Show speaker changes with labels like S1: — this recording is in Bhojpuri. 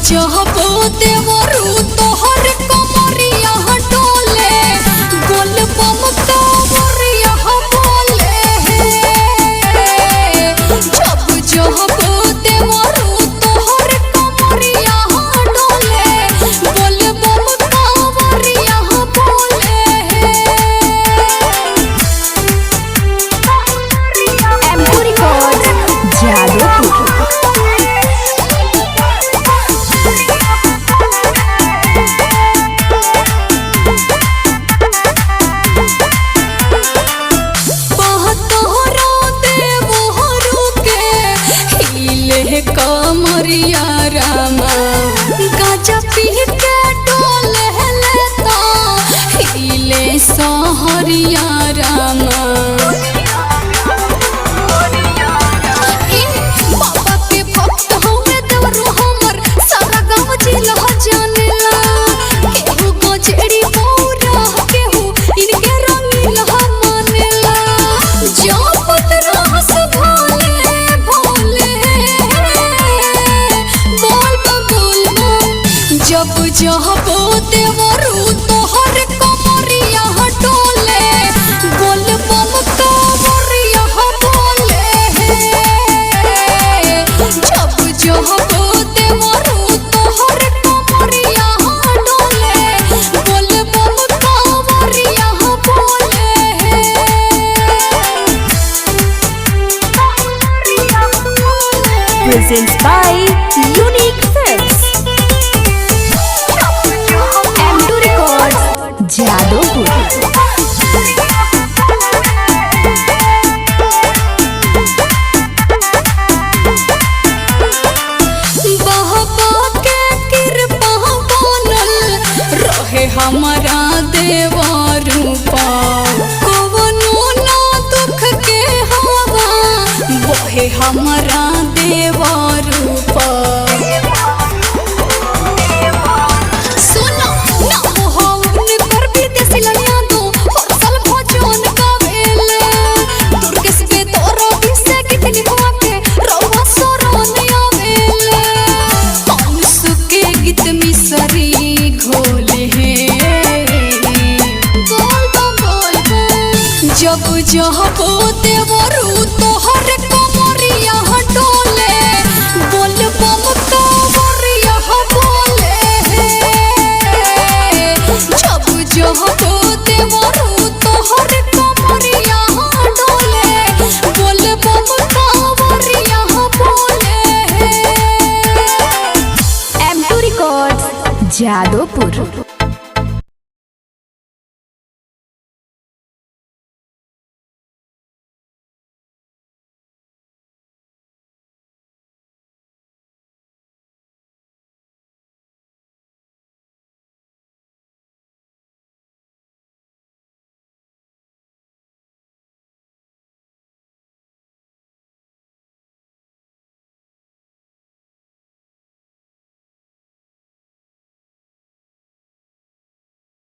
S1: जब देवरू तोहर कमरिया डोले गोल बम कावरिया बोले जब देवरू तोहर कमरिया डोले गोल बम कावरिया बोले।
S2: M2 Records Jadopur.
S1: कमरिया रामा गाजा पी के डोले लेता हिले सहरिया रामा। बाबा के भक्त हमें देवरू हमर सारा गाँव जिला जानेला केहू गजेड़ी पौरा केहू इनके रंगीला मानेला जापत रहस भोले भोले जब देवरू तोहर कमरिया डोले गोल बम कावरिया बोले जब देवरू तोहर कमरिया डोले गोल बम कावरिया बोले।
S2: Presents by Unique Films। M2 Records Jadopur.
S1: हमारा देवरू कवनो ना दुख के हवा बहे हमारा देवरू सुनो ना होवन कर भी देसी लड़िया दो हर साल भजन गावेले दुर्गेश पे तोरो भी से कितनी हुआ के रवा सोरन आवेले हंस के गीत मिसरी घोले जब देवरू तोहर कमरिया डोले गोल बम कावरिया बोले जब देवरू तोहर कमरिया डोले गोल बम कावरिया बोले।
S2: M2 Records Jadopur.